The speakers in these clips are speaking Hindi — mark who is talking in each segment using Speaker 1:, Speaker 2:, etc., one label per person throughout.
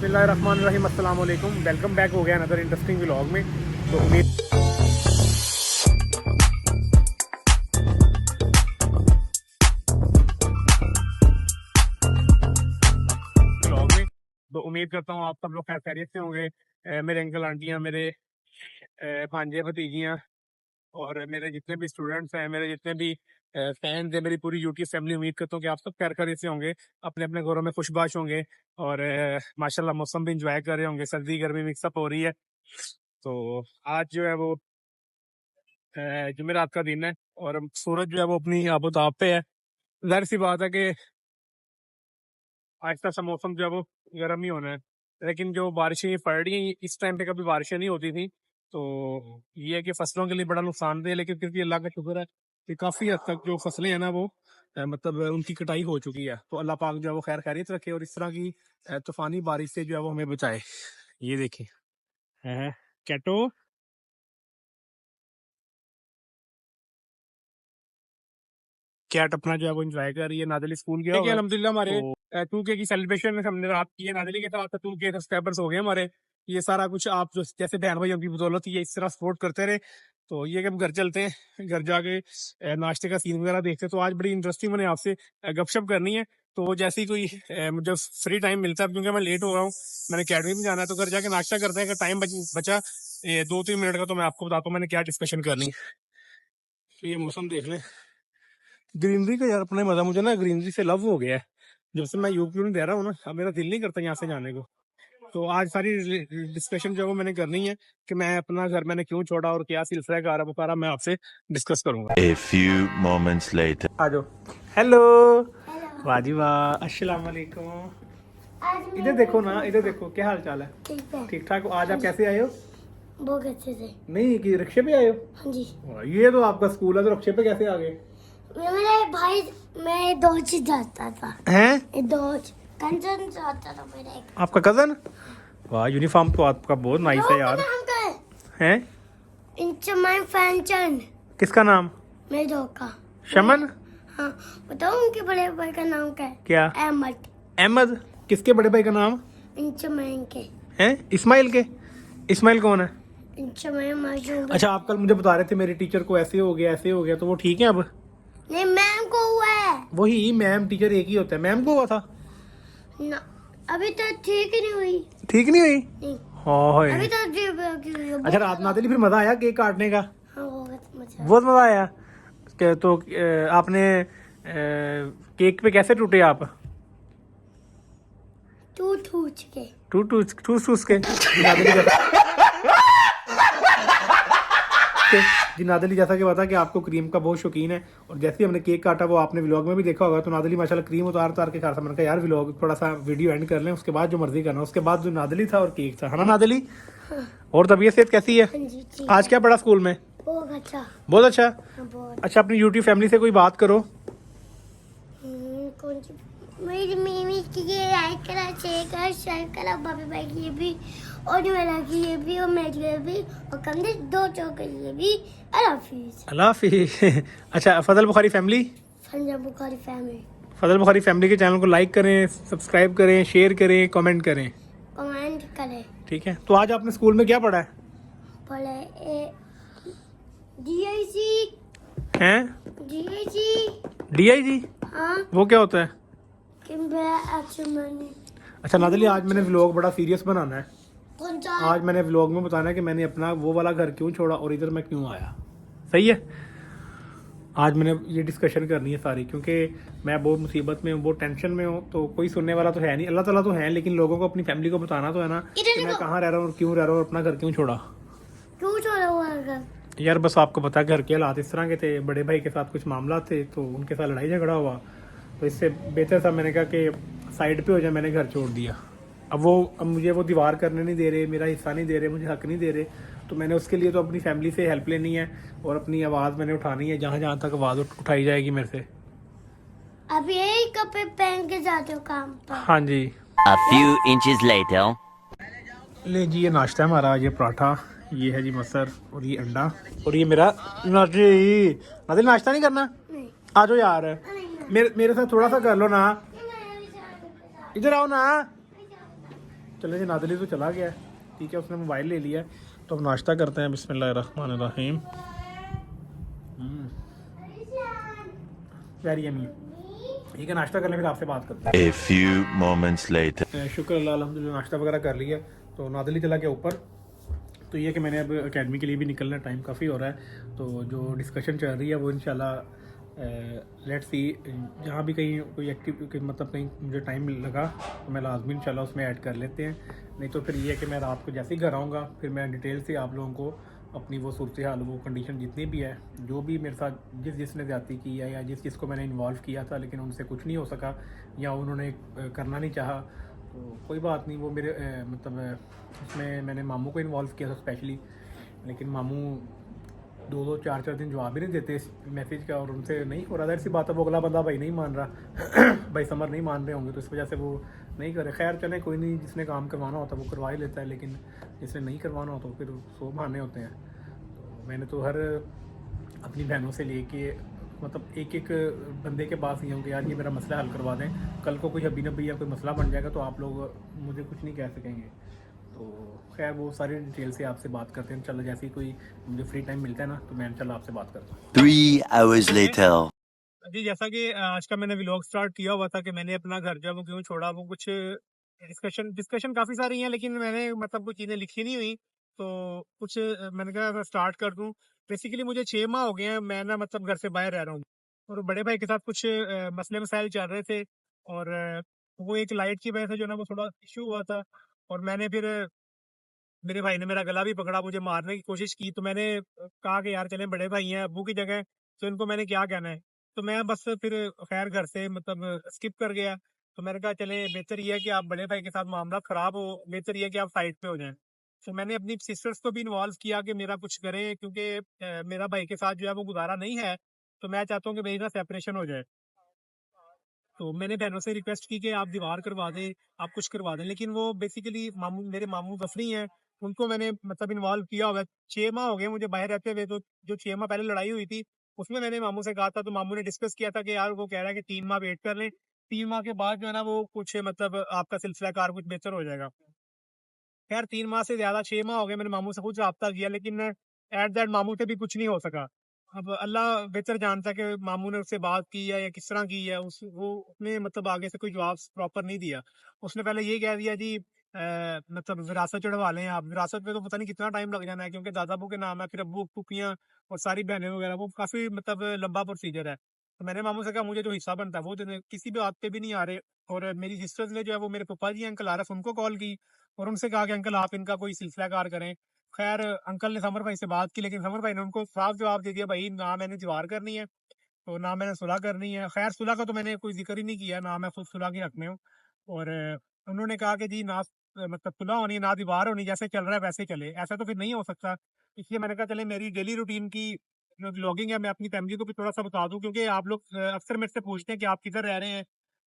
Speaker 1: बिस्मिल्लाहिर्रहमानिर्रहीम, अस्सलाम वालेकुम। वेलकम बैक हो गया अनदर इंटरेस्टिंग व्लॉग में। तो उम्मीद व्लॉग में तो उम्मीद करता हूँ आप सब लोग खैर खैरियत से होंगे। मेरे अंकल आंटियाँ, मेरे भांजे भतीजियाँ और मेरे जितने भी स्टूडेंट्स हैं, मेरे जितने भी फैंस हैं, मेरी पूरी यूट्यूब फैमिली, उम्मीद करता हूँ कि आप सब खैर खैरियत से होंगे, अपने अपने घरों में खुशबाश होंगे और माशाल्लाह मौसम भी इंजॉय कर रहे होंगे। सर्दी गर्मी मिक्सअप हो रही है। तो आज जो है वो जुमेरात का दिन है और सूरज जो है वो अपनी आबोताब पे है। जाहिर सी बात है कि आहिस्ता सा मौसम जो है वो गर्म ही होना है, लेकिन जो बारिशें पड़ रही हैं इस टाइम पे कभी बारिशें नहीं होती थी। तो ये है कि फसलों के लिए बड़ा नुकसानदेह है, लेकिन फिर भी अल्लाह का शुक्र है कि काफ़ी हद तक जो फसलें हैं ना वो मतलब उनकी कटाई हो चुकी है। तो अल्लाह पाक जो है वो खैर खैरियत रखे और इस तरह की तूफानी बारिश से जो है वो हमें बचाए। ये देखें है कैटो। कैट अपना जो है वो एंजॉय कर रही है। नादली स्कूल गया होगा अल्हम्दुलिल्लाह। हमारे
Speaker 2: तो
Speaker 1: 2K की सेलिब्रेशन हमने रात की है। नादली के साथ 2K सब्सक्राइबर्स हो गए हमारे। ये सारा कुछ आप जो जैसे बहन भाइयों की बदौलत ये इस तरह सपोर्ट करते रहे। तो ये कि हम घर चलते हैं, घर जाके नाश्ते का सीन वगैरह देखते हैं। तो आज बड़ी इंटरेस्टिंग मैंने आपसे गपशप करनी है। तो जैसे ही कोई मुझे फ्री टाइम मिलता है, क्योंकि मैं लेट हो रहा हूँ, मैंने अकेडमी में जाना है, तो घर जाके नाश्ता करते हैं। अगर टाइम बचा 2-3 मिनट का तो मैं आपको बताता हूँ मैंने क्या डिस्कशन करनी है। तो ये मौसम देख लें, ग्रीनरी का यार अपना मजा। मुझे ना ग्रीनरी से लव हो गया है जब से मैं यूपी में रह रहा हूँ ना। अब मेरा दिल नहीं करता यहाँ से जाने को। तो आज सारी डिस्कशन जो है वो मैंने करनी है कि मैं अपना घर मैंने क्यों छोड़ा और क्या सिलसिला कार वो सारा मैं आपसे डिस्कस करूंगा।
Speaker 3: A few moments later.
Speaker 1: आ जाओ। हेलो वाजी वाह, अस्सलाम वालेकुम। इधर देखो ना, इधर देखो, क्या हाल चाल है? ठीक ठाक। आज आप कैसे आए हो?
Speaker 2: बहुत अच्छे से।
Speaker 1: नहीं कि रिक्शे पे आए हो?
Speaker 2: हाँ जी।
Speaker 1: ये तो आपका स्कूल है, तो रिक्शे पे कैसे आ गए?
Speaker 2: मेरे भाई, मैं दोज जाता था।
Speaker 1: हैं?
Speaker 2: दोज कंचन जाता था मेरे।
Speaker 1: आपका कजन? वाह, यूनिफॉर्म तो आपका बहुत नाइस है यार। हैं?
Speaker 2: इंचमाइन फैंचन।
Speaker 1: किसका नाम?
Speaker 2: मेरे दो का।
Speaker 1: शमन?
Speaker 2: हाँ, बताओ उनके बड़े भाई का नाम क्या है?
Speaker 1: क्या?
Speaker 2: अहमद।
Speaker 1: अहमद? किसके बड़े भाई का नाम?
Speaker 2: इंचमाइन के।
Speaker 1: हैं? इस्माइल के? इस्माइल कौन है?
Speaker 2: इंचमाइन माशूम।
Speaker 1: अच्छा, आप कल मुझे बता रहे थे मेरे टीचर को ऐसे हो गया, ऐसे हो गया, तो वो ठीक है अब?
Speaker 2: नहीं, मैम को हुआ है।
Speaker 1: वही मैम टीचर एक ही होता है। मैम को हुआ था
Speaker 2: ना, अभी तक ठीक ही नहीं हुई।
Speaker 1: ठीक नहीं हुई?
Speaker 2: नहीं,
Speaker 1: हाँ।
Speaker 2: अभी तक ठीक हुई।
Speaker 1: अच्छा, रात नादली फिर मजा आया केक काटने का?
Speaker 2: हाँ, बहुत मजा।
Speaker 1: बहुत मजा आया। तो आपने केक पे कैसे टूटे आप?
Speaker 2: टूट के।
Speaker 1: ठूस के जी। नादली जैसा कि पता कि आपको क्रीम का बहुत शौकीन है, और जैसे ही हमने केक काटा वो आपने व्लॉग में भी देखा होगा, तो नादली माशाल्लाह क्रीम उतार के खा रहा था। मैंने कहा यार व्लॉग थोड़ा सा वीडियो एंड कर लें, उसके बाद जो मर्जी करना। उसके बाद जो नादली था और केक था, है ना नादली?
Speaker 2: हाँ।
Speaker 1: और तबीयत सेहत कैसी है?
Speaker 2: हाँ जी, ठीक।
Speaker 1: आज क्या पढ़ा स्कूल में?
Speaker 2: बहुत अच्छा।
Speaker 1: बहुत अच्छा।
Speaker 2: हाँ, बहुत।
Speaker 1: अच्छा, अपनी यूट्यूब फैमिली से कोई बात करो।
Speaker 2: कौन सी? मेरी मम्मी की ये लाइक करा, शेयर करा, भाभी भाई की ये भी, और मेरा की ये भी, और मेरी ये भी, और कमरे दो चौके ये भी। अल्लाह हाफिज।
Speaker 1: अल्लाह हाफिज। अच्छा, फजल बुखारी फैमिली,
Speaker 2: फंजा बुखारी फैमिली,
Speaker 1: फजल बुखारी फैमिली के चैनल को लाइक करें, सब्सक्राइब करें, शेयर करें, कमेंट करें,
Speaker 2: कमेंट करें।
Speaker 1: ठीक है? तो आज आपने स्कूल में क्या पढ़ा है?
Speaker 2: पढ़े DIC।
Speaker 1: हैं?
Speaker 2: DIC।
Speaker 1: DIG?
Speaker 2: हाँ,
Speaker 1: वो क्या होता है?
Speaker 2: एक्शन मैंने।
Speaker 1: अच्छा नादली, आज मैंने व्लॉग बड़ा सीरियस बनाना है।
Speaker 2: कौन सा?
Speaker 1: आज मैंने व्लॉग में बताना है कि मैंने अपना वो वाला घर क्यों छोड़ा और इधर मैं क्यों आया। सही है? आज मैंने ये डिस्कशन करनी है सारी, क्योंकि मैं बहुत मुसीबत में हूँ, बहुत टेंशन में हूँ। तो कोई सुनने वाला तो है नहीं, अल्लाह ताला तो है, लेकिन लोगों को अपनी फैमिली को बताना तो है ना कि मैं कहाँ रह रहा हूँ और क्यों रह रहा हूँ और अपना घर क्यों छोड़ा।
Speaker 2: क्यों छोड़ा हुआ है घर?
Speaker 1: यार बस आपको पता है घर के हालात इस तरह के थे, बड़े भाई के साथ कुछ मामला थे, तो उनके साथ लड़ाई झगड़ा हुआ। तो इससे बेहतर था मैंने कहा कि साइड पे हो जाए, मैंने घर छोड़ दिया। अब मुझे वो दीवार करने नहीं दे रहे, मेरा हिस्सा नहीं दे रहे, मुझे हक नहीं दे रहे। तो मैंने उसके लिए तो अपनी फैमिली से हेल्प लेनी है और अपनी आवाज़ मैंने उठानी है, जहाँ जहाँ तक आवाज़ उठाई जाएगी मेरे से।
Speaker 2: अब यही कपड़े पहन के जाते हो काम पर?
Speaker 1: हाँ जी।
Speaker 3: A few inches later.
Speaker 1: ले जी, ये नाश्ता है हमारा, ये पराठा, ये है जी मसर, और ये अंडा, और ये मेरा नादिल नाश्ता नहीं करना?
Speaker 2: नहीं।
Speaker 1: आ जाओ यार, मेरे साथ थोड़ा सा कर लो ना, इधर आओ ना। चले जी, नादली तो चला गया है, ठीक है, उसने मोबाइल ले लिया है। तो अब नाश्ता करते हैं। बिस्मिल्लाहिर्रहमानिर्रहीम। Very yummy. ठीक है, नाश्ता करने फिर आपसे बात करते हैं।
Speaker 3: A few moments later.
Speaker 1: शुक्र अल्लाह, अल्हम्दुलिल्लाह नाश्ता वगैरह कर लिया। तो नादली चला गया ऊपर। तो ये कि मैंने अब एकेडमी के लिए भी निकलना, टाइम काफ़ी हो रहा है। तो जो डिस्कशन चल रही है वो इंशाल्लाह लेट्स सी, जहाँ भी कहीं कोई मतलब कहीं मुझे टाइम लगा तो मैं लाजमी इंशाल्लाह उसमें ऐड कर लेते हैं। नहीं तो फिर ये है कि मैं रात को जैसे ही घर आऊँगा फिर मैं डिटेल से आप लोगों को अपनी वो सूरत हाल, वो कंडीशन जितनी भी है, जो भी मेरे साथ जिसने ज़्यादती की है या जिसको मैंने इन्वॉल्व किया था लेकिन उनसे कुछ नहीं हो सका या उन्होंने करना नहीं चाहा, तो कोई बात नहीं। वो मेरे उसमें मैंने मामू को इन्वॉल्व किया था स्पेशली, लेकिन मामू 2-2 4-4 दिन जवाब भी नहीं देते इस मैसेज का, और उनसे नहीं हो रहा। ज़ाहिर सी बात है, वो अगला बंदा भाई नहीं मान रहा भाई समर नहीं मान रहे होंगे, तो इस वजह से वो नहीं करे। खैर चले, कोई नहीं, जिसने काम करवाना होता है वो करवा ही लेता है, लेकिन जिसने नहीं करवाना होता तो फिर 100 बहाने होते हैं। तो मैंने तो हर अपनी बहनों से लेके मतलब एक एक बंदे के पास ही हूँ कि यार ये मेरा मसला हल करवा दें, कल को कोई अभी नबी या कोई मसला बन जाएगा तो आप लोग मुझे कुछ नहीं कह सकेंगे। तो खैर वो सारी डिटेल से आपसे बात करते हैं। चलो, जैसे ही कोई मुझे फ्री टाइम मिलता है ना तो मैं चलो आपसे बात करता हूँ।
Speaker 3: 3 hours later.
Speaker 1: जी, जैसा कि आज का मैंने व्लॉग स्टार्ट किया हुआ था कि मैंने अपना घर जब क्यों छोड़ा, वो कुछ डिस्कशन काफ़ी सारी हैं, लेकिन मैंने मतलब कुछ चीज़ें लिखी नहीं हुई, तो कुछ मैंने कहा स्टार्ट कर दूँ। बेसिकली मुझे 6 माह हो गए हैं, मैं ना मतलब घर से बाहर रह रहा हूँ, और बड़े भाई के साथ कुछ मसले मसाइल चल रहे थे, और वो एक लाइट की वजह से जो ना वो थोड़ा इशू हुआ था, और मैंने फिर मेरे भाई ने मेरा गला भी पकड़ा, मुझे मारने की कोशिश की, तो मैंने कहा कि यार चलें, बड़े भाई हैं, अब्बू की जगह, तो इनको मैंने क्या कहना है। तो मैं बस फिर खैर घर से मतलब स्किप कर गया। तो मैंने कहा चले, बेहतर ये है कि आप बड़े भाई के साथ मामला ख़राब हो, बेहतर ये है कि आप साइड पे हो जाएँ। तो मैंने अपनी सिस्टर्स को भी इन्वॉल्व किया कि मेरा कुछ करें, क्योंकि मेरा भाई के साथ जो है वो गुज़ारा नहीं है, तो मैं चाहता हूँ कि मेरी ना सेपरेशन हो जाए। तो मैंने बहनों से रिक्वेस्ट की कि आप दीवार करवा दें, आप कुछ करवा दें, लेकिन वो बेसिकली मेरे मामू बफरी हैं, उनको मैंने मतलब इन्वॉल्व किया हुआ है। 6 माह हो गए मुझे बाहर रहते हुए, तो जो 6 माह पहले लड़ाई हुई थी, उसमें मैंने मामू से कहा था, तो मामू ने डिस्कस किया था कि यार वो कह रहा है कि 3 माह वेट कर लें, 3 माह के बाद जो है ना वो कुछ मतलब आपका सिलसिला-कार कुछ बेहतर हो जाएगा। खैर 3 माह से ज़्यादा 6 माह हो गए, मैंने मामू से खुद राब्ता किया, लेकिन एट दैट मामू से भी कुछ नहीं हो सका। अब अल्लाह बेहतर जानता है कि मामू ने उससे बात की है या किस तरह की है, उसने मतलब आगे से कोई जवाब प्रॉपर नहीं दिया। उसने पहले ये कह दिया जी मतलब विरासत चढ़वा लें आप, विरासत में तो पता नहीं कितना टाइम लग जाना है, क्योंकि दादा अबू के नाम है, फिर अब्बू फूफियाँ और सारी बहनें वगैरह, वो काफ़ी मतलब लंबा प्रोसीजर है। तो मैंने मामू से कहा मुझे जो हिस्सा बनता है वो देने, किसी भी बात पे भी नहीं आ रहे, और मेरी सिस्टर्स ने जो है वो मेरे पप्पा जी अंकल आरफ उनको कॉल की और उनसे कहा कि अंकल आप इनका कोई सिलसिला-कार करें। खैर अंकल ने समर भाई से बात की, लेकिन समर भाई ने उनको साफ जवाब दे दिया, भाई ना मैंने दीवार करनी है, तो ना मैंने सुलह करनी है। खैर सुलह का तो मैंने कोई ज़िक्र ही नहीं किया, ना मैं खुद सुलह के हक में हूँ, और उन्होंने कहा कि जी ना मतलब सुलह होनी है, ना दीवार होनी, जैसे चल रहा है वैसे चले। ऐसा तो फिर नहीं हो सकता। इसलिए मैंने कहा चले, मेरी डेली रूटीन की जो व्लॉगिंग है, मैं अपनी फैमिली को भी थोड़ा-सा बता दूँ, क्योंकि आप लोग अक्सर मेरे से पूछते हैं कि आप किधर रह रहे हैं।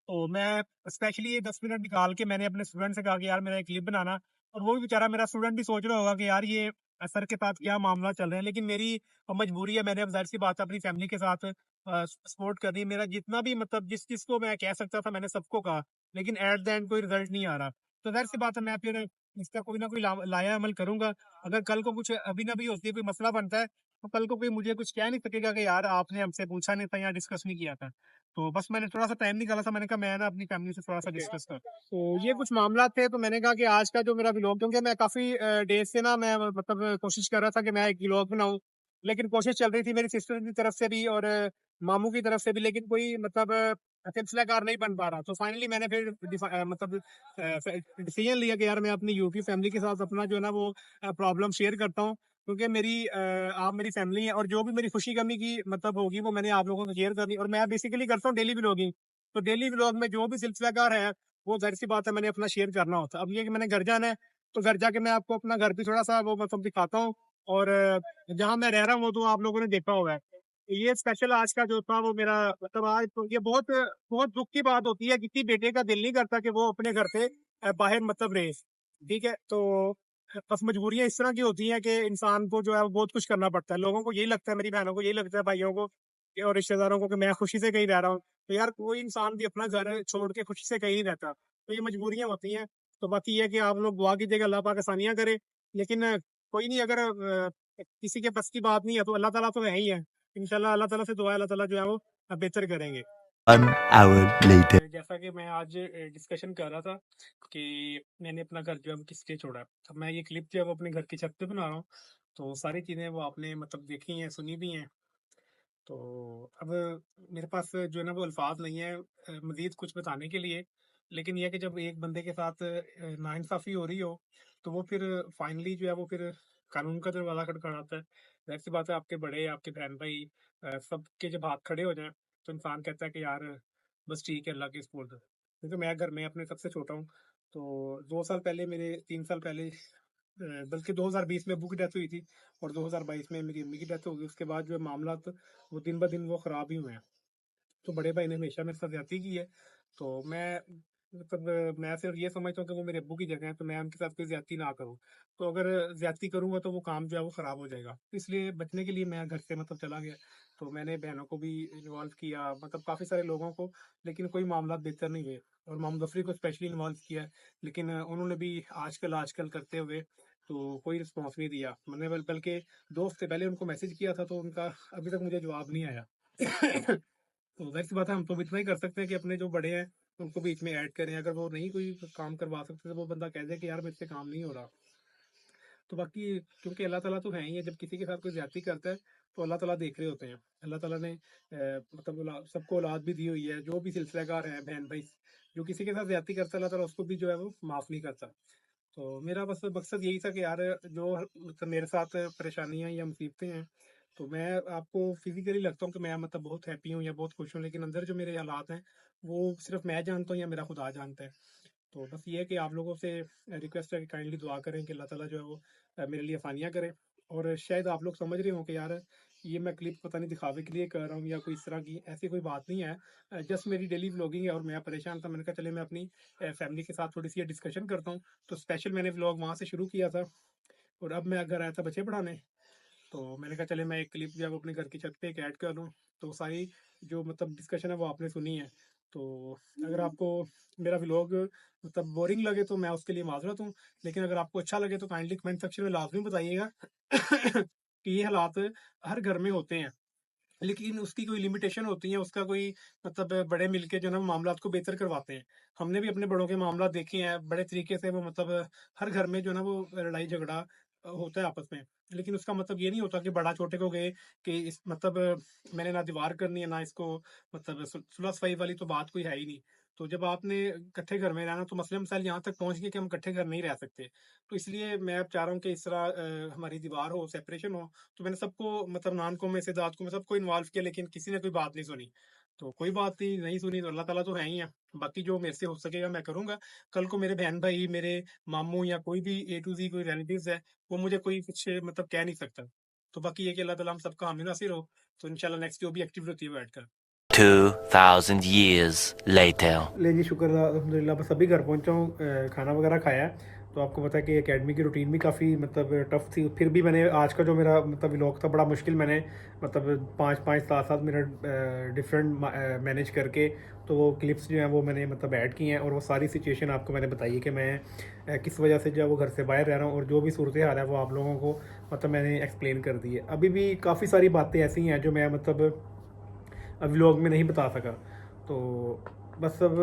Speaker 1: तो मैं स्पेशली ये 10 मिनट निकाल के मैंने अपने स्टूडेंट से कहा कि यार मेरा एक क्लिप बनाना, और वो भी बेचारा मेरा स्टूडेंट भी सोच रहा होगा कि यार ये सर के साथ क्या मामला चल रहे हैं, लेकिन मेरी मजबूरी है, मैंने अब ज़ाहिर सी बात है अपनी फैमिली के साथ सपोर्ट करनी है। मेरा जितना भी मतलब जिस चीज़ को मैं कह सकता था मैंने सबको कहा, लेकिन एट द एंड कोई रिजल्ट नहीं आ रहा। तो ज़ाहिर सी बात है मैं फिर इसका कोई ना कोई लाया अमल करूंगा। अगर कल को कुछ अभी नभी होती है, कोई मसला बनता है, तो कल को कोई मुझे कुछ कह नहीं सकेगा कि यार आपने हमसे पूछा नहीं था या डिस्कस नहीं किया था। तो बस मैंने थोड़ा-सा टाइम निकाला था, मैंने कहा मैं ना अपनी फैमिली से थोड़ा-सा डिस्कस कर। तो ये कुछ मामला थे, तो मैंने कहा कि आज का जो मेरा व्लॉग, क्योंकि मैं काफ़ी डेज़ से ना मैं मतलब कोशिश कर रहा था कि मैं एक व्लॉग बनाऊँ, लेकिन कोशिश चल रही थी मेरी सिस्टर की तरफ से भी और मामू की तरफ से भी, लेकिन कोई मतलब सिलसिलाकार नहीं बन पा रहा। तो फाइनली मैंने फिर मतलब डिसीजन लिया कि यार मैं अपनी यूपी फैमिली के साथ अपना जो है ना वो प्रॉब्लम शेयर करता हूँ, क्योंकि आप मेरी फैमिली है, और जो भी मेरी खुशी गमी की मतलब होगी वो मैंने आप लोगों को शेयर करनी। और मैं बेसिकली करता हूँ डेली व्लॉगिंग, तो डेली व्लॉग में जो भी सिलसिलाकार है वो ज़ाहिर सी बात है मैंने अपना शेयर करना होता है। अब ये कि मैंने घर जाना है, तो घर जाके मैं आपको अपना घर भी थोड़ा सा वो मतलब दिखाता हूँ, और जहाँ मैं रह रहा हूँ वो तो आप लोगों ने देखा होगा। ये स्पेशल आज का जो था वो मेरा मतलब आज तो ये बहुत बहुत दुख की बात होती है, किसी बेटे का दिल नहीं करता कि वो अपने घर से बाहर मतलब रहे। ठीक है, तो बस मजबूरियाँ इस तरह की होती हैं कि इंसान को जो है वो बहुत कुछ करना पड़ता है। लोगों को यही लगता है, मेरी बहनों को यही लगता है, भाइयों को और रिश्तेदारों को, कि मैं खुशी से कहीं रह रहा हूँ। तो यार कोई इंसान भी अपना घर छोड़ के खुशी से कहीं नहीं रहता। तो ये मजबूरियाँ होती हैं। तो बाकी ये है कि आप लोग दुआ कीजिएगा, अल्लाह पाक आसानियाँ करे। लेकिन कोई नहीं, अगर किसी के बस की बात नहीं है तो अल्लाह ताला तो है ही है। इंशाल्लाह अल्लाह ताला से दुआ है, अल्लाह ताला जो है वो बेहतर करेंगे।
Speaker 3: 1 hour later.
Speaker 1: जैसा कि मैं आज डिस्कशन कर रहा था कि मैंने अपना घर जो है वो किस लिए छोड़ा है। अब मैं ये क्लिप जो है वो अपने घर की छत पे बना रहा हूँ, तो सारी चीज़ें वो आपने मतलब देखी हैं, सुनी भी हैं। तो अब मेरे पास जो है ना वो अल्फाज नहीं है मज़ीद कुछ बताने के लिए। लेकिन ये है कि जब एक बंदे के साथ नाइंसाफ़ी हो रही हो, तो वो फिर फाइनली जो है वो फिर कानून का दरवाज़ा खटखटाता है। ज़ाहिर-सी बात है, आपके बड़े, आपके बहन-भाई सबके जब हाथ खड़े हो जाएँ, तो इंसान कहता है कि यार बस ठीक है, अल्लाह के सुपुर्द। क्योंकि मैं घर में अपने सबसे छोटा हूँ, तो 2 साल पहले मेरे 3 साल पहले बल्कि 2020 में अब्बू की डेथ हुई थी और 2022 में मेरी अम्मी की डेथ हो गई। उसके बाद जो है मामलात वो दिन-ब-दिन वो ख़राब ही हुए हैं। तो बड़े भाई ने हमेशा मेरे साथ ज़्यादती की है, तो मैं मतलब मैं सिर्फ़ ये समझता हूँ कि वो मेरे अब्बू की जगह है, तो मैं उनके साथ कोई ज़्यादती ना करूँ। तो अगर ज़्यादती करूँगा तो वो काम जो है वो ख़राब हो जाएगा। तो इसलिए बचने के लिए मैं घर से मतलब चला गया। तो मैंने बहनों को भी इन्वॉल्व किया, मतलब काफ़ी सारे लोगों को, लेकिन कोई मामला बेहतर नहीं हुए। और मोहम्मद गफ़री को स्पेशली इन्वॉल्व किया, लेकिन उन्होंने भी आजकल करते हुए तो कोई रिस्पॉन्स नहीं दिया। मैंने बल्कि 2 हफ़्ते पहले उनको मैसेज किया था, तो उनका अभी तक मुझे जवाब नहीं आया। तो ज़ाहिर-सी बात है, हम तो इतना ही कर सकते हैं कि अपने जो बड़े हैं उनको बीच में ऐड करें। अगर वो नहीं कोई काम करवा सकते तो वो बंदा कह दे कि यार मेरे से काम नहीं हो रहा। तो बाकी क्योंकि अल्लाह ताला तो है ही है, जब किसी के साथ कोई ज़्यादती करता है तो अल्लाह ताला देख रहे होते हैं। अल्लाह ताला ने मतलब सबको औलाद भी दी हुई है, जो भी सिलसिलेदार हैं बहन-भाई, जो किसी के साथ ज़्यादती करता है अल्लाह ताला उसको भी जो है वो माफ़ नहीं करता। तो मेरा बस मकसद यही था कि यार जो मतलब मेरे साथ परेशानियाँ या मुसीबतें हैं, तो मैं आपको फिज़िकली लगता हूँ कि मैं मतलब बहुत हैप्पी हूँ या बहुत खुश हूँ, लेकिन अंदर जो मेरे हालात हैं, वो सिर्फ़ मैं जानता हूँ या मेरा खुदा जानता है। तो बस ये है कि आप लोगों से रिक्वेस्ट है कि काइंडली दुआ करें कि अल्लाह ताला जो है वो मेरे लिए आसानियाँ करे। और शायद आप लोग समझ रहे हो कि यार ये मैं क्लिप पता नहीं दिखावे के लिए कर रहा हूँ या कोई इस तरह की, ऐसी कोई बात नहीं है। जस्ट मेरी डेली व्लॉगिंग है और मैं परेशान था, मैंने कहा चले मैं अपनी फैमिली के साथ थोड़ी सी डिस्कशन करता हूँ। तो स्पेशल मैंने व्लॉग वहाँ से शुरू किया था और अब मैं घर आया था बच्चे पढ़ाने। तो मैंने कहा चले मैं एक क्लिप जो है वो अपने घर की छत पे एक ऐड कर दूँ। तो सारी जो मतलब डिस्कशन है वो आपने सुनी है। तो अगर आपको मेरा व्लॉग मतलब बोरिंग लगे तो मैं उसके लिए माज़रत हूँ। लेकिन अगर आपको अच्छा लगे तो काइंडली कमेंट सेक्शन में लाज़मी बताइएगा कि ये हालात हर घर में होते हैं। लेकिन उसकी कोई लिमिटेशन होती है, उसका कोई मतलब बड़े मिलके जो है ना मामलात को बेहतर करवाते हैं। हमने भी अपने बड़ों के मामलात देखे हैं, बड़े तरीके से वो मतलब हर घर में जो है ना वो लड़ाई झगड़ा होता है आपस में। लेकिन उसका मतलब ये नहीं होता कि बड़ा छोटे को गए कि इस मतलब मैंने ना दीवार करनी है, ना इसको मतलब सुलह-सफ़ाई वाली तो बात कोई है ही नहीं। तो जब आपने इकट्ठे घर में रहना तो मसले-मसाइल यहाँ तक पहुँच गए कि हम इकट्ठे घर नहीं रह सकते। तो इसलिए मैं अब चाह रहा हूँ कि इस तरह हमारी दीवार हो, सेपरेशन हो। तो मैंने सबको मतलब नानकों में से दादकों में सबको इन्वॉल्व किया, लेकिन किसी ने कोई बात नहीं सुनी। तो कोई बात नहीं सुनी तो अल्लाह ताला तो है ही है। बाकी जो मेरे से हो सकेगा मैं करूँगा। कल को मेरे बहन-भाई, मेरे मामू या कोई भी ए टू ज़ी कोई रिलेटिव्स है, वो मुझे कोई कुछ मतलब कह नहीं सकता। तो बाकी ये कि अल्लाह ताला हम सबका हामी नासिर हो। तो इंशाल्लाह नेक्स्ट जो भी एक्टिविटी होती है वो ऐड कर।
Speaker 3: 2000 years later.
Speaker 1: ले जी, शुक्र अल्हम्दुलिल्लाह बस अभी घर पहुंचा हूँ, खाना वगैरह खाया है। तो आपको पता है कि एकेडमी की रूटीन भी काफ़ी मतलब टफ़ थी। फिर भी मैंने आज का जो मेरा मतलब व्लॉग था बड़ा मुश्किल, मैंने मतलब 5-5 7-7 मिनट डिफरेंट मैनेज करके तो वो क्लिप्स जो हैं वो मैंने मतलब ऐड की हैं। और वो सारी सिचुएशन आपको मैंने बताई है कि मैं किस वजह से जो है वो घर से बाहर रह रहा हूँ, और जो भी सूरत हाल है वो आप लोगों को मतलब मैंने एक्सप्लेन कर दी है। अभी भी काफ़ी सारी बातें ऐसी हैं जो मैं मतलब व्लॉग में नहीं बता सका। तो बस अब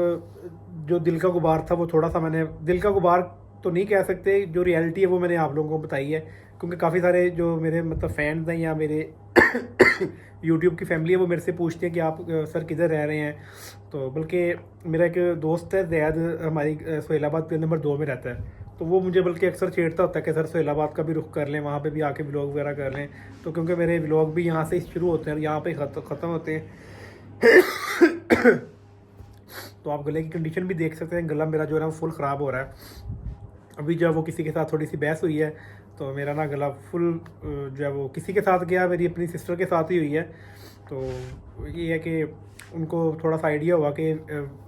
Speaker 1: जो दिल का गुबार था वो थोड़ा सा मैंने, दिल का गुबार तो नहीं कह सकते, जो रियलिटी है वो मैंने आप लोगों को बताई है। क्योंकि काफ़ी सारे जो मेरे मतलब फैंस हैं या मेरे यूट्यूब की फैमिली है वो मेरे से पूछते हैं कि आप सर किधर रह रहे हैं। तो बल्कि मेरा एक दोस्त है ज़ैद, हमारी सोहेलाबाद पे नंबर 2 में रहता है। तो वो मुझे बल्कि अक्सर छेड़ता होता है कि सर सोहेलाबाद का भी रुख कर लें, वहाँ पे भी आके व्लॉग वगैरह कर लें। तो क्योंकि मेरे व्लॉग भी यहाँ से ही शुरू होते हैं और यहाँ पे ख़त्म होते हैं। तो आप गले की कंडीशन भी देख सकते हैं, गला मेरा जो है ना फुल ख़राब हो रहा है। अभी जो है वो किसी के साथ थोड़ी सी बहस हुई है, तो मेरा ना गला फुल जो है वो किसी के साथ गया, मेरी अपनी सिस्टर के साथ ही हुई है। तो ये है कि उनको थोड़ा सा आइडिया हुआ कि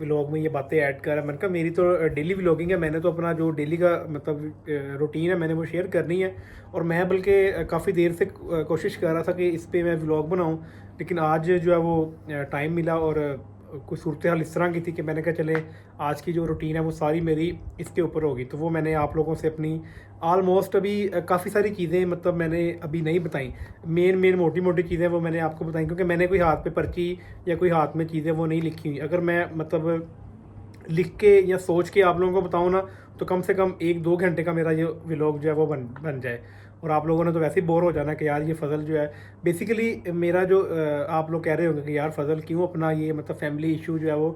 Speaker 1: व्लॉग में ये बातें ऐड कर। मैंने कहा मेरी तो डेली व्लॉगिंग है, मैंने तो अपना जो डेली का मतलब रूटीन है मैंने वो शेयर करनी है। और मैं बल्कि काफ़ी देर से कोशिश कर रहा था कि इस पर मैं व्लॉग बनाऊँ, लेकिन आज जो है वो टाइम मिला और कुछ सूरत हाल इस तरह की थी कि मैंने कहा चले आज की जो रूटीन है वो सारी मेरी इसके ऊपर होगी। तो वो मैंने आप लोगों से अपनी ऑलमोस्ट अभी काफ़ी सारी चीज़ें मतलब मैंने अभी नहीं बताई, मेन मोटी मोटी चीज़ें वो मैंने आपको बताई, क्योंकि मैंने कोई हाथ पे पर्ची या कोई हाथ में चीज़ें वो नहीं लिखी हुई। अगर मैं मतलब लिख के या सोच के आप लोगों को बताऊँ ना, तो कम से कम 1-2 घंटे का मेरा ये व्लॉग जो है वो बन जाए। और आप लोगों ने तो वैसे ही बोर हो जाना कि यार ये फ़ज़ल जो है, बेसिकली मेरा जो आप लोग कह रहे होंगे कि यार फ़ज़ल क्यों अपना ये मतलब फैमिली इशू जो है वो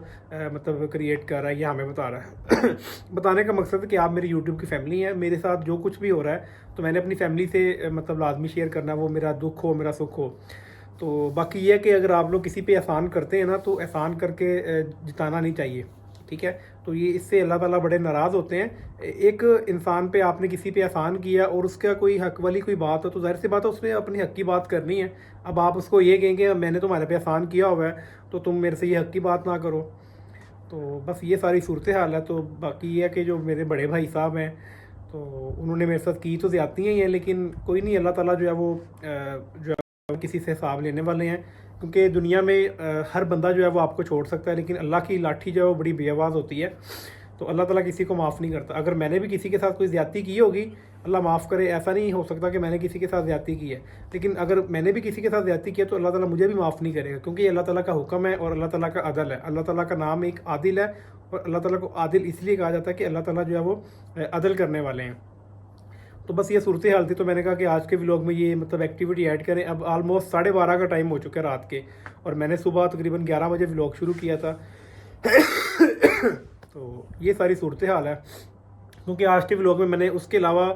Speaker 1: मतलब क्रिएट कर रहा है या हमें बता रहा है। बताने का मकसद है कि आप मेरी यूट्यूब की फैमिली हैं, मेरे साथ जो कुछ भी हो रहा है तो मैंने अपनी फैमिली से मतलब लाजमी शेयर करना, वो मेरा दुख हो मेरा सुख हो। तो बाकी ये है कि अगर आप लोग किसी पे एहसान करते हैं ना, तो एहसान करके जिताना नहीं चाहिए, ठीक है। तो ये इससे अल्लाह ताला बड़े नाराज़ होते हैं। एक इंसान पे आपने किसी पे एहसान किया और उसका कोई हक वाली कोई बात हो, तो ज़ाहिर सी बात है उसने अपनी हक की बात करनी है। अब आप उसको ये कहेंगे मैंने तुम्हारे पे एहसान किया हुआ है तो तुम मेरे से ये हक की बात ना करो। तो बस ये सारी सूरत हाल है। तो बाकी ये है कि जो मेरे बड़े भाई साहब हैं तो उन्होंने मेरे साथ की तो ज़्यादतियाँ ही हैं, लेकिन कोई नहीं, अल्लाह ताला जो है वो जो है किसी से हिसाब लेने वाले हैं। क्योंकि दुनिया में हर बंदा जो है वो आपको छोड़ सकता है, लेकिन अल्लाह की लाठी जो है वो बड़ी बेआवाज़ होती है। तो अल्लाह ताला किसी को माफ़ नहीं करता। अगर मैंने भी किसी के साथ कोई ज़्यादती की होगी, अल्लाह माफ़ करे, ऐसा नहीं हो सकता कि मैंने किसी के साथ ज़्यादती की है, लेकिन अगर मैंने भी किसी के साथ ज़्यादती की है तो अल्लाह ताला मुझे भी माफ़ नहीं करेगा, क्योंकि ये अल्लाह ताला का हुक्म है और अल्लाह ताला का अदल है। अल्लाह ताला का नाम एक आदिल है, और अल्लाह ताला को आदिल इसलिए कहा जाता है कि अल्लाह ताला जो है वो अदल करने वाले हैं। तो बस ये सूरत हाल थी। तो मैंने कहा कि आज के व्लॉग में ये मतलब एक्टिविटी ऐड करें। अब ऑलमोस्ट 12:30 का टाइम हो चुका है रात के, और मैंने सुबह तकरीबन 11 बजे व्लॉग शुरू किया था। तो ये सारी सूरत हाल है, क्योंकि आज के व्लॉग में मैंने उसके अलावा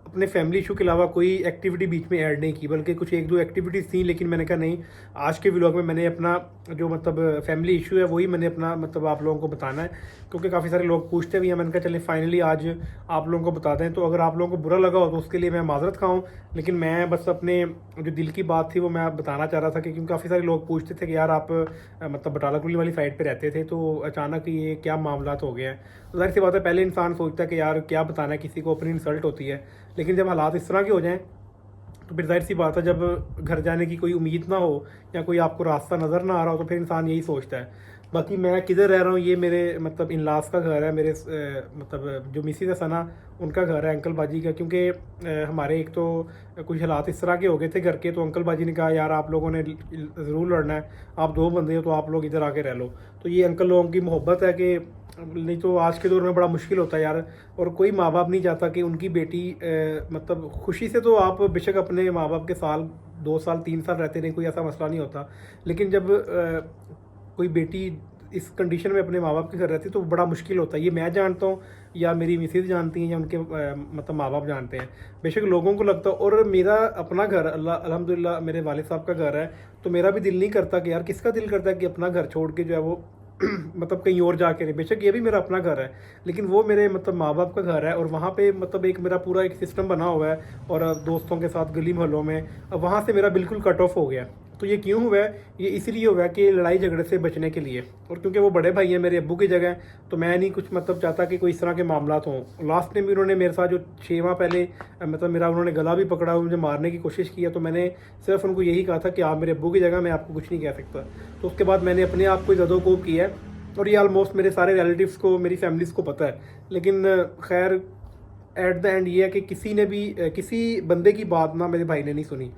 Speaker 1: अपने फैमिली इशू के अलावा कोई एक्टिविटी बीच में ऐड नहीं की, बल्कि कुछ 1-2 एक्टिविटीज़ थी, लेकिन मैंने कहा नहीं, आज के व्लॉग में मैंने अपना जो मतलब फैमिली इशू है वही मैंने अपना मतलब आप लोगों को बताना है, क्योंकि काफ़ी सारे लोग पूछते भी हैं। मैंने कहा चलें फाइनली आज आप लोगों को बता दें। तो अगर आप लोगों को बुरा लगा हो तो उसके लिए मैं माजरत खाऊँ, लेकिन मैं बस अपने जो दिल की बात थी वो मैं बताना चाह रहा था कि क्योंकि काफ़ी सारे लोग पूछते थे कि यार आप मतलब बटाला कुली वाली साइड पर रहते थे, तो अचानक ये क्या मामला हो गया है। तो ज़ाहिर सी बात है, पहले इंसान सोचता है कि यार क्या बताना है किसी को, अपनी इंसल्ट होती है, लेकिन जब हालात इस तरह के हो जाएं तो फिर जाहिर सी बात है, जब घर जाने की कोई उम्मीद ना हो या कोई आपको रास्ता नज़र ना आ रहा हो, तो फिर इंसान यही सोचता है। बाकी मैं किधर रह रहा हूँ, ये मेरे मतलब इन-लॉज़ का घर है, मेरे मतलब जो मिसिज़ है सना, उनका घर है, अंकल बाजी का। क्योंकि हमारे एक तो कुछ हालात इस तरह के हो गए थे घर के, तो अंकल बाजी ने कहा यार आप लोगों ने ज़रूर लड़ना है, आप 2 बंदे हो तो आप लोग इधर आके रह लो। तो ये अंकल लोगों की मोहब्बत है कि नहीं तो आज के दौर में बड़ा मुश्किल होता है यार, और कोई माँ बाप नहीं चाहता कि उनकी बेटी मतलब खुशी से, तो आप बेशक अपने माँ बाप के साल 2 साल 3 साल रहते नहीं, कोई ऐसा मसला नहीं होता, लेकिन जब कोई बेटी इस कंडीशन में अपने माँ बाप के घर रहती है तो बड़ा मुश्किल होता है। ये मैं जानता हूँ, या मेरी मिसेज जानती हैं, या उनके मतलब माँ बाप जानते हैं। बेशक लोगों को लगता है, और मेरा अपना घर अल्हम्दुलिल्लाह मेरे वालिद साहब का घर है, तो मेरा भी दिल नहीं करता कि यार, किसका दिल करता है कि अपना घर छोड़ के जो है वो मतलब कहीं और जाके नहीं। बेशक ये भी मेरा अपना घर है, लेकिन वो मेरे मतलब माँ बाप का घर है, और वहाँ पे मतलब एक मेरा पूरा एक सिस्टम बना हुआ है, और दोस्तों के साथ गली मोहल्लों में, अब वहाँ से मेरा बिल्कुल कट ऑफ हो गया। तो ये क्यों हुआ है? ये इसलिए हुआ है कि लड़ाई झगड़े से बचने के लिए, और क्योंकि वो बड़े भाई हैं मेरे अब्बू की जगह, तो मैं नहीं कुछ मतलब चाहता कि कोई इस तरह के मामला हों। लास्ट टाइम भी उन्होंने मेरे साथ जो 6 माह पहले मतलब मेरा उन्होंने गला भी पकड़ा, मुझे मारने की कोशिश किया, तो मैंने सिर्फ उनको यही कहा था कि आप मेरे अब्बू की जगह, मैं आपको कुछ नहीं कह सकता। तो उसके बाद मैंने अपने आप को जदोकोब किया है, और ये ऑलमोस्ट मेरे सारे रिलेटिव्स को, मेरी फैमिलीज़ को पता है। लेकिन खैर एट द एंड ये है कि किसी ने भी किसी बंदे की बात ना मेरे भाई ने नहीं सुनी।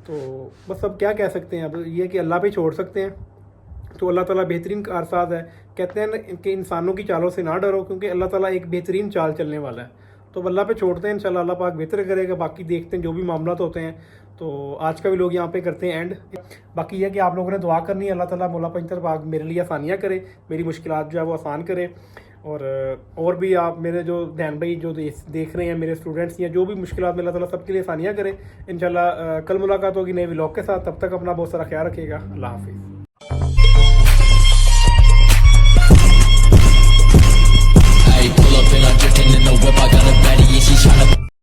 Speaker 1: तो बस अब क्या कह सकते हैं, अब ये कि अल्लाह पे छोड़ सकते हैं। तो अल्लाह ताला बेहतरीन कारसाज है। कहते हैं कि इंसानों की चालों से ना डरो, क्योंकि अल्लाह ताला एक बेहतरीन चाल चलने वाला है। तो अल्लाह पे छोड़ते हैं, इंशाल्लाह अल्लाह पाक बेहतर करेगा। बाकी देखते हैं जो भी मामला होते हैं। तो आज का भी लोग यहाँ पे करते हैं एंड। बाकी यह कि आप लोगों ने दुआ करनी है, अल्लाह ताला मौला पंजतर पाक मेरे लिए आसानियाँ करे, मेरी मुश्किलात जो है वो आसान करे। और भी आप मेरे जो ध्यान भाई जो देख रहे हैं, मेरे स्टूडेंट्स या जो भी मुश्किलात में, अल्लाह ताला सबके लिए आसानियाँ करे इंशाल्लाह। कल मुलाकात होगी नए व्लॉग के साथ, तब तक अपना बहुत सारा ख्याल रखिएगा। अल्लाह हाफिज़।